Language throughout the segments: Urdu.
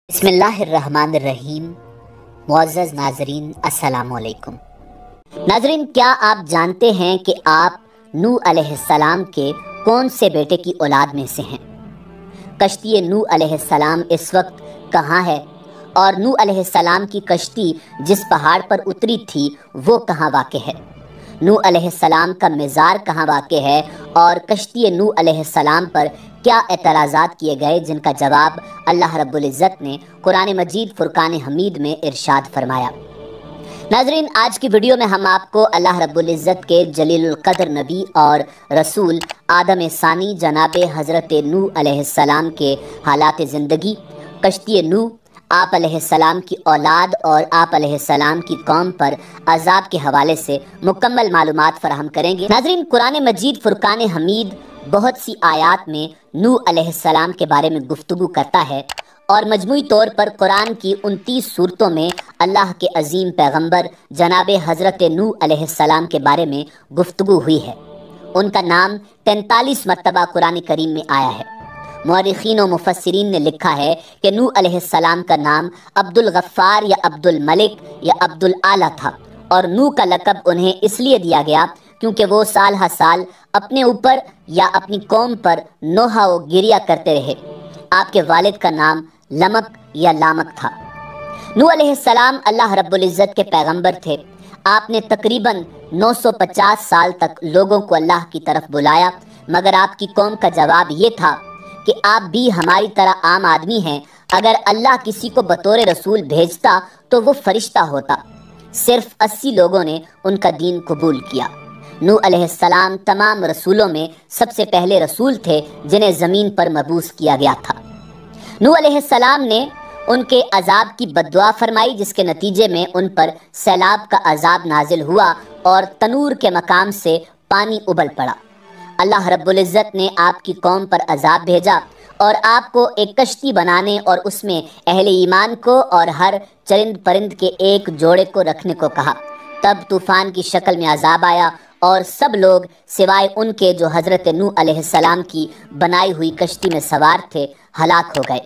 بسم اللہ الرحمن الرحیم۔ معزز ناظرین السلام علیکم۔ ناظرین، کیا آپ جانتے ہیں کہ آپ نوح علیہ السلام کے کون سے بیٹے کی اولاد میں سے ہیں؟ کشتی نوح علیہ السلام اس وقت کہاں ہے؟ اور نوح علیہ السلام کی کشتی جس پہاڑ پر اتری تھی وہ کہاں واقع ہے؟ نوح علیہ السلام کا مزار کہاں واقع ہے؟ اور کشتی نوح علیہ السلام پر کیا اعتراضات کیے گئے جن کا جواب اللہ رب العزت نے قرآن مجید فرقان حمید میں ارشاد فرمایا؟ ناظرین، آج کی ویڈیو میں ہم آپ کو اللہ رب العزت کے جلیل القدر نبی اور رسول آدم ثانی جناب حضرت نوح علیہ السلام کے حالات زندگی، کشتی نوح، آپ علیہ السلام کی اولاد اور آپ علیہ السلام کی قوم پر عذاب کے حوالے سے مکمل معلومات فراہم کریں گے۔ ناظرین، قرآن مجید فرقان حمید بہت سی آیات میں نوح علیہ السلام کے بارے میں گفتگو کرتا ہے، اور مجموعی طور پر قرآن کی 29 صورتوں میں اللہ کے عظیم پیغمبر جناب حضرت نوح علیہ السلام کے بارے میں گفتگو ہوئی ہے۔ ان کا نام 43 مرتبہ قرآن کریم میں آیا ہے۔ مورخین و مفسرین نے لکھا ہے کہ نوح علیہ السلام کا نام عبد الغفار یا عبد الملک یا عبد الاعلیٰ تھا، اور نوح کا لقب انہیں اس لیے دیا گیا کیونکہ وہ سال ہر سال اپنے اوپر یا اپنی قوم پر نوحہ و گریہ کرتے رہے۔ آپ کے والد کا نام لمک یا لامک تھا۔ نوح علیہ السلام اللہ رب العزت کے پیغمبر تھے۔ آپ نے تقریباً 950 سال تک لوگوں کو اللہ کی طرف بلایا، مگر آپ کی قوم کا جواب یہ تھا کہ آپ بھی ہماری طرح عام آدمی ہیں، اگر اللہ کسی کو بطور رسول بھیجتا تو وہ فرشتہ ہوتا۔ صرف 80 لوگوں نے ان کا دین قبول کیا۔ نوح علیہ السلام تمام رسولوں میں سب سے پہلے رسول تھے جنہیں زمین پر مبعوث کیا گیا تھا۔ نوح علیہ السلام نے ان کے عذاب کی بد دعا فرمائی، جس کے نتیجے میں ان پر سیلاب کا عذاب نازل ہوا اور تنور کے مقام سے پانی ابل پڑا۔ اللہ رب العزت نے آپ کی قوم پر عذاب بھیجا اور آپ کو ایک کشتی بنانے اور اس میں اہل ایمان کو اور ہر چرند پرند کے ایک جوڑے کو رکھنے کو کہا۔ تب طوفان کی شکل میں عذاب آیا اور سب لوگ سوائے ان کے جو حضرت نوح علیہ السلام کی بنائی ہوئی کشتی میں سوار تھے ہلاک ہو گئے۔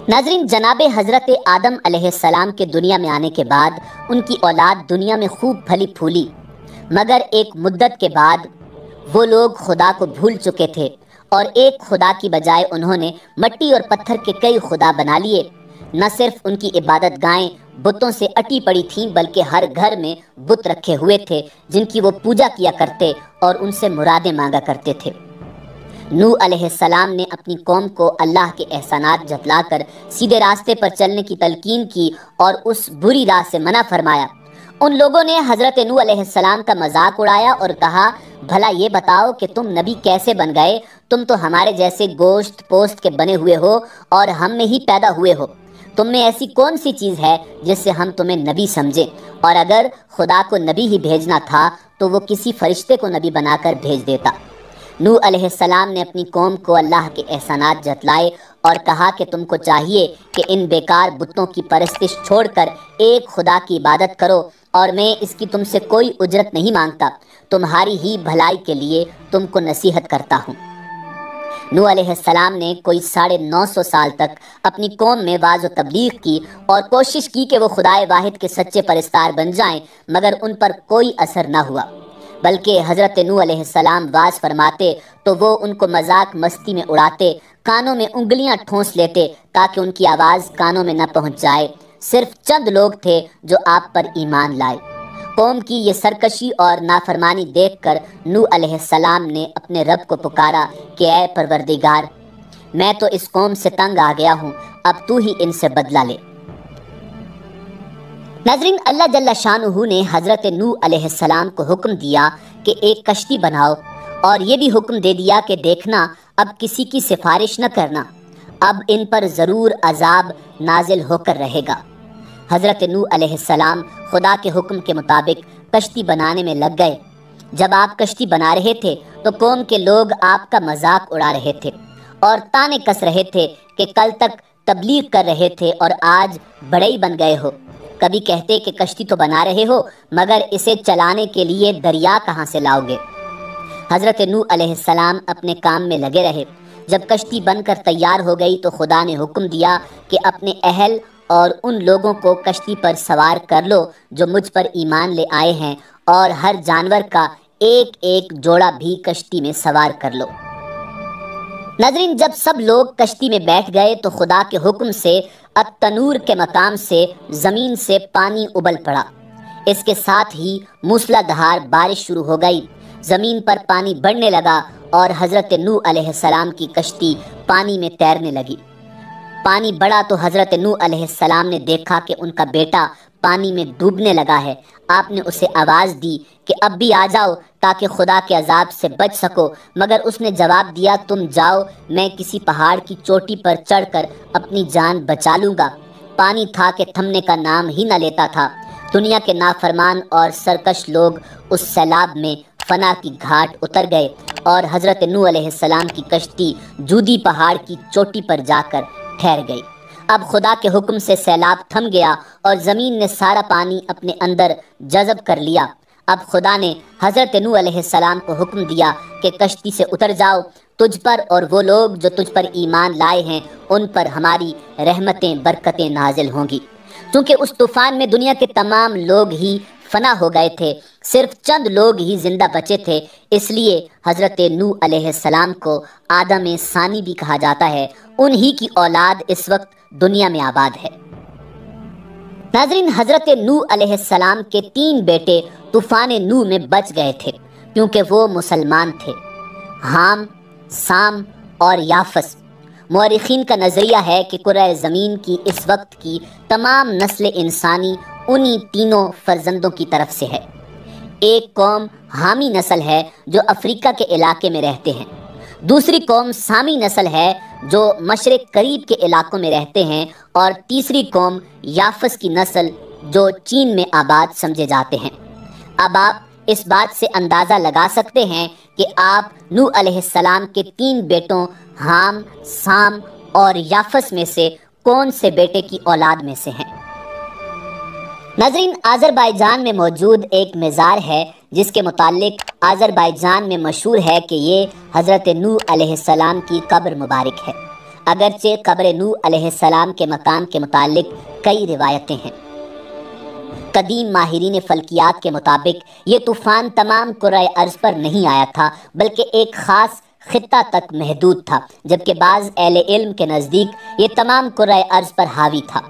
ناظرین، جناب حضرت آدم علیہ السلام کے دنیا میں آنے کے بعد ان کی اولاد دنیا میں خوب پھلی پھولی، مگر ایک مدت کے بعد وہ لوگ خدا کو بھول چکے تھے اور ایک خدا کی بجائے انہوں نے مٹی اور پتھر کے کئی خدا بنا لیے۔ نہ صرف ان کی عبادت گاہیں بتوں سے اٹی پڑی تھیں، بلکہ ہر گھر میں بت رکھے ہوئے تھے جن کی وہ پوجا کیا کرتے اور ان سے مرادیں مانگا کرتے تھے۔ نوح علیہ السلام نے اپنی قوم کو اللہ کے احسانات جتلا کر سیدھے راستے پر چلنے کی تلقین کی اور اس بری راہ سے منع فرمایا۔ ان لوگوں نے حضرت نوح علیہ السلام کا مذاق اڑایا اور کہا، بھلا یہ بتاؤ کہ تم نبی کیسے بن گئے؟ تم تو ہمارے جیسے گوشت پوست کے بنے ہوئے ہو اور ہم میں ہی پیدا ہوئے ہو۔ تم میں ایسی کون سی چیز ہے جس سے ہم تمہیں نبی سمجھیں؟ اور اگر خدا کو نبی ہی بھیجنا تھا تو وہ کسی فرشتے کو نبی بنا کر بھیج دیتا۔ نوح علیہ السلام نے اپنی قوم کو اللہ کے احسانات جتلائے اور کہا کہ تم کو چاہیے کہ ان بیکار بتوں کی پرستش چھوڑ کر ایک خدا کی عبادت کرو، اور میں اس کی تم سے کوئی اجرت نہیں مانگتا، تمہاری ہی بھلائی کے لیے تم کو نصیحت کرتا ہوں۔ نوح علیہ السلام نے کوئی 950 سال تک اپنی قوم میں واعظ و تبلیغ کی اور کوشش کی کہ وہ خدائے واحد کے سچے پرستار بن جائیں، مگر ان پر کوئی اثر نہ ہوا، بلکہ حضرت نوح علیہ السلام واعظ فرماتے تو وہ ان کو مذاق مستی میں اڑاتے، کانوں میں انگلیاں ٹھونس لیتے تاکہ ان کی آواز کانوں میں نہ پہنچ جائے۔ صرف چند لوگ تھے جو آپ پر ایمان لائے۔ قوم کی یہ سرکشی اور نافرمانی دیکھ کر نوح علیہ السلام نے اپنے رب کو پکارا کہ اے پروردگار، میں تو اس قوم سے تنگ آ گیا ہوں، اب تو ہی ان سے بدلہ لے۔ ناظرین، اللہ جل شانہ نے حضرت نوح علیہ السلام کو حکم دیا کہ ایک کشتی بناؤ، اور یہ بھی حکم دے دیا کہ دیکھنا اب کسی کی سفارش نہ کرنا، اب ان پر ضرور عذاب نازل ہو کر رہے گا۔ حضرت نوح علیہ السلام خدا کے حکم کے مطابق کشتی بنانے میں لگ گئے۔ جب آپ کشتی بنا رہے تھے تو قوم کے لوگ آپ کا مذاق اڑا رہے تھے اور تانے کس رہے تھے کہ کل تک تبلیغ کر رہے تھے اور آج بڑے ہی بن گئے ہو۔ کبھی کہتے کہ کشتی تو بنا رہے ہو، مگر اسے چلانے کے لیے دریا کہاں سے لاؤ گے؟ حضرت نوح علیہ السلام اپنے کام میں لگے رہے۔ جب کشتی بن کر تیار ہو گئی تو خدا نے حکم دیا کہ اپنے اہل اور ان لوگوں کو کشتی پر سوار کر لو جو مجھ پر ایمان لے آئے ہیں، اور ہر جانور کا ایک ایک جوڑا بھی کشتی میں سوار کر لو۔ ناظرین، جب سب لوگ کشتی میں بیٹھ گئے تو خدا کے حکم سے التنور کے مقام سے زمین سے پانی ابل پڑا۔ اس کے ساتھ ہی موسلا دھار بارش شروع ہو گئی، زمین پر پانی بڑھنے لگا اور حضرت نوح علیہ السلام کی کشتی پانی میں تیرنے لگی۔ پانی بڑھا تو حضرت نوح علیہ السلام نے دیکھا کہ ان کا بیٹا پانی میں ڈوبنے لگا ہے۔ آپ نے اسے آواز دی کہ اب بھی آ جاؤ تاکہ خدا کے عذاب سے بچ سکو، مگر اس نے جواب دیا، تم جاؤ، میں کسی پہاڑ کی چوٹی پر چڑھ کر اپنی جان بچا لوں گا۔ پانی تھا کہ تھمنے کا نام ہی نہ لیتا تھا۔ دنیا کے نافرمان اور سرکش لوگ اس سیلاب میں فنا کی گھاٹ اتر گئے اور حضرت نوح علیہ السلام کی کشتی جودی پہاڑ کی چوٹی پر جا کر ٹھہر گئی۔ اب خدا کے حکم سے سیلاب تھم گیا اور زمین نے سارا پانی اپنے اندر جذب کر لیا۔ اب خدا نے حضرت نوح علیہ السلام کو حکم دیا کہ کشتی سے اتر جاؤ، تجھ پر اور وہ لوگ جو تجھ پر ایمان لائے ہیں ان پر ہماری رحمتیں برکتیں نازل ہوں گی۔ چونکہ اس طوفان میں دنیا کے تمام لوگ ہی فنا ہو گئے تھے، صرف چند لوگ ہی زندہ بچے تھے، اس لیے حضرت نوح علیہ السلام کو آدم ثانی بھی کہا جاتا ہے۔ انہی کی اولاد اس وقت دنیا میں آباد ہے۔ ناظرین، حضرت نوح علیہ السلام کے 3 بیٹے طوفان نوح میں بچ گئے تھے کیونکہ وہ مسلمان تھے، حام، سام اور یافس۔ مورخین کا نظریہ ہے کہ کرۂ زمین کی اس وقت کی تمام نسل انسانی انہی تینوں فرزندوں کی طرف سے ہے۔ ایک قوم حامی نسل ہے جو افریقہ کے علاقے میں رہتے ہیں، دوسری قوم سامی نسل ہے جو مشرق قریب کے علاقوں میں رہتے ہیں، اور تیسری قوم یافس کی نسل جو چین میں آباد سمجھے جاتے ہیں۔ اب آپ اس بات سے اندازہ لگا سکتے ہیں کہ آپ نوح علیہ السلام کے 3 بیٹوں حام، سام اور یافس میں سے کون سے بیٹے کی اولاد میں سے ہیں۔ ناظرین، آذربائیجان میں موجود ایک مزار ہے جس کے متعلق آذربائیجان میں مشہور ہے کہ یہ حضرت نوح علیہ السلام کی قبر مبارک ہے، اگرچہ قبر نوح علیہ السلام کے مکان کے متعلق کئی روایتیں ہیں۔ قدیم ماہرین فلکیات کے مطابق یہ طوفان تمام کرۂ ارض پر نہیں آیا تھا بلکہ ایک خاص خطہ تک محدود تھا، جبکہ بعض اہل علم کے نزدیک یہ تمام کرۂ ارض پر حاوی تھا۔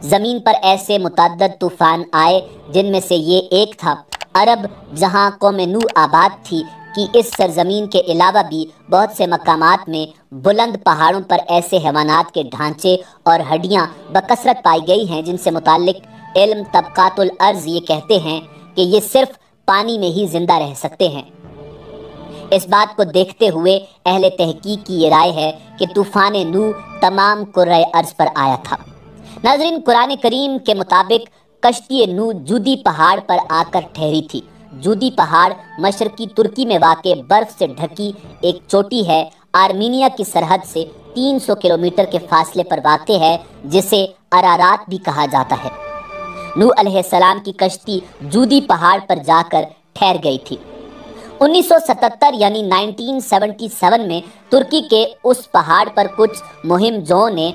زمین پر ایسے متعدد طوفان آئے جن میں سے یہ ایک تھا۔ عرب جہاں قوم نوح آباد تھی کہ اس سرزمین کے علاوہ بھی بہت سے مقامات میں بلند پہاڑوں پر ایسے حیوانات کے ڈھانچے اور ہڈیاں بکثرت پائی گئی ہیں جن سے متعلق علم طبقات الارض یہ کہتے ہیں کہ یہ صرف پانی میں ہی زندہ رہ سکتے ہیں۔ اس بات کو دیکھتے ہوئے اہل تحقیق کی یہ رائے ہے کہ طوفان نوح تمام کرۂ ارض پر آیا تھا۔ ناظرین، قرآن کریم کے مطابق کشتی نوح جودی پہاڑ پر آ کر ٹھہری تھی۔ جودی پہاڑ مشرقی ترکی میں واقع برف سے ڈھکی ایک چوٹی ہے، آرمینیا کی سرحد سے 300 کلومیٹر کے فاصلے پر واقع ہے، جسے ارارات بھی کہا جاتا ہے۔ نوح علیہ السلام کی کشتی جودی پہاڑ پر جا کر ٹھہر گئی تھی۔ 1977 یعنی 1977 میں ترکی کے اس پہاڑ پر کچھ مہم جوؤں نے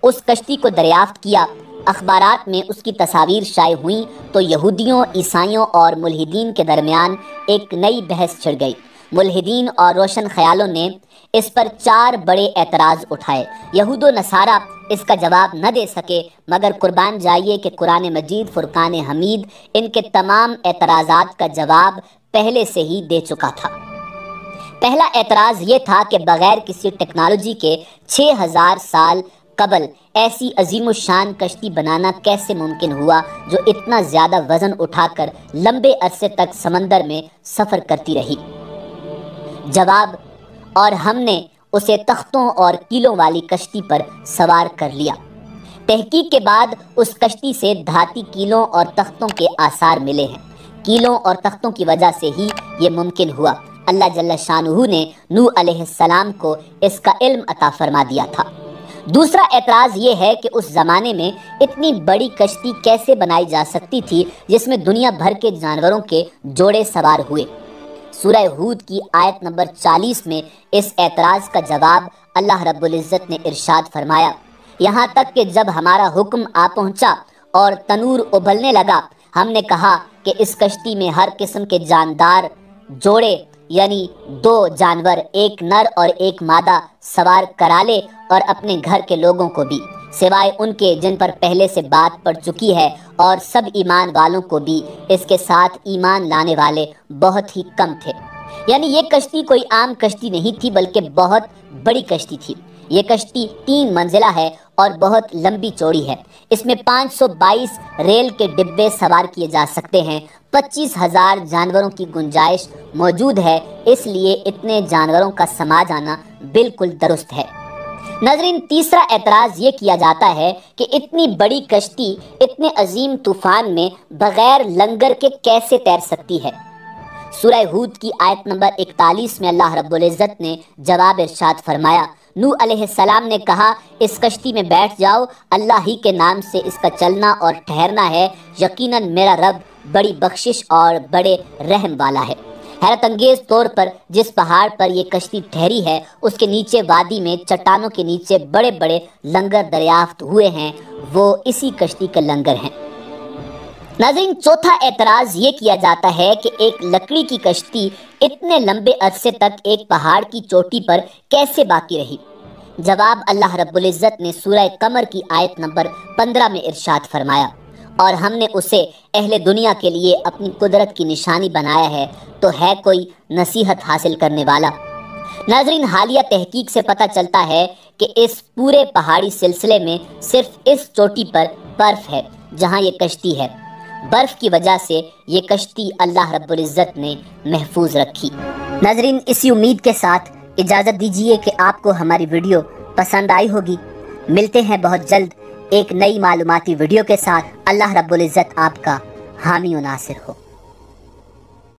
اس کشتی کو دریافت کیا۔ اخبارات میں اس کی تصاویر شائع ہوئیں تو یہودیوں، عیسائیوں اور ملحدین کے درمیان ایک نئی بحث چھڑ گئی۔ ملحدین اور روشن خیالوں نے اس پر 4 بڑے اعتراض اٹھائے۔ یہود و نصارہ اس کا جواب نہ دے سکے، مگر قربان جائیے کہ قرآن مجید فرقان حمید ان کے تمام اعتراضات کا جواب پہلے سے ہی دے چکا تھا۔ پہلا اعتراض یہ تھا کہ بغیر کسی ٹیکنالوجی کے 6000 سال قبل ایسی عظیم الشان کشتی بنانا کیسے ممکن ہوا جو اتنا زیادہ وزن اٹھا کر لمبے عرصے تک سمندر میں سفر کرتی رہی؟ جواب: اور ہم نے اسے تختوں اور کیلوں والی کشتی پر سوار کر لیا۔ تحقیق کے بعد اس کشتی سے دھاتی کیلوں اور تختوں کے آثار ملے ہیں۔ کیلوں اور تختوں کی وجہ سے ہی یہ ممکن ہوا۔ اللہ جل شانہ نے نوح علیہ السلام کو اس کا علم عطا فرما دیا تھا۔ دوسرا اعتراض یہ ہے کہ اس زمانے میں اتنی بڑی کشتی کیسے بنائی جا سکتی تھی جس میں دنیا بھر کے جانوروں کے جوڑے سوار ہوئے؟ سورہ ہود کی آیت نمبر 40 میں اس اعتراض کا جواب اللہ رب العزت نے ارشاد فرمایا، یہاں تک کہ جب ہمارا حکم آ پہنچا اور تنور ابلنے لگا، ہم نے کہا کہ اس کشتی میں ہر قسم کے جاندار جوڑے یعنی 2 جانور، ایک نر اور ایک مادہ سوار کرا لے، اور اپنے گھر کے لوگوں کو بھی، سوائے ان کے جن پر پہلے سے بات پڑ چکی ہے، اور سب ایمان والوں کو بھی۔ اس کے ساتھ ایمان لانے والے بہت ہی کم تھے۔ یعنی یہ کشتی کوئی عام کشتی نہیں تھی، بلکہ بہت بڑی کشتی تھی۔ یہ کشتی 3 منزلہ ہے اور بہت لمبی چوڑی ہے۔ اس میں 522 ریل کے ڈبے سوار کیے جا سکتے ہیں۔ 25,000 جانوروں کی گنجائش موجود ہے، اس لیے اتنے جانوروں کا سما جانا بالکل درست ہے۔ ناظرین، تیسرا اعتراض یہ کیا جاتا ہے کہ اتنی بڑی کشتی اتنے عظیم طوفان میں بغیر لنگر کے کیسے تیر سکتی ہے؟ سورہ ہود کی آیت نمبر 41 میں اللہ رب العزت نے جواب ارشاد فرمایا، نوح علیہ السلام نے کہا، اس کشتی میں بیٹھ جاؤ، اللہ ہی کے نام سے اس کا چلنا اور ٹھہرنا ہے، یقیناً میرا رب بڑی بخشش اور بڑے رحم والا ہے۔ حیرت انگیز طور پر جس پہاڑ پر یہ کشتی ٹھہری ہے، اس کے نیچے وادی میں چٹانوں کے نیچے بڑے بڑے لنگر دریافت ہوئے ہیں، وہ اسی کشتی کے لنگر ہیں۔ ناظرین، چوتھا اعتراض یہ کیا جاتا ہے کہ ایک لکڑی کی کشتی اتنے لمبے عرصے تک ایک پہاڑ کی چوٹی پر کیسے باقی رہی؟ جواب اللہ رب العزت نے سورہ قمر کی آیت نمبر 15 میں ارشاد فرمایا، اور ہم نے اسے اہل دنیا کے لیے اپنی قدرت کی نشانی بنایا ہے، تو ہے کوئی نصیحت حاصل کرنے والا؟ ناظرین، حالیہ تحقیق سے پتہ چلتا ہے کہ اس پورے پہاڑی سلسلے میں صرف اس چوٹی پر برف ہے جہاں یہ کشتی ہے۔ برف کی وجہ سے یہ کشتی اللہ رب العزت نے محفوظ رکھی۔ ناظرین، اسی امید کے ساتھ اجازت دیجیے کہ آپ کو ہماری ویڈیو پسند آئی ہوگی۔ ملتے ہیں بہت جلد ایک نئی معلوماتی ویڈیو کے ساتھ۔ اللہ رب العزت آپ کا حامی و ناصر ہو۔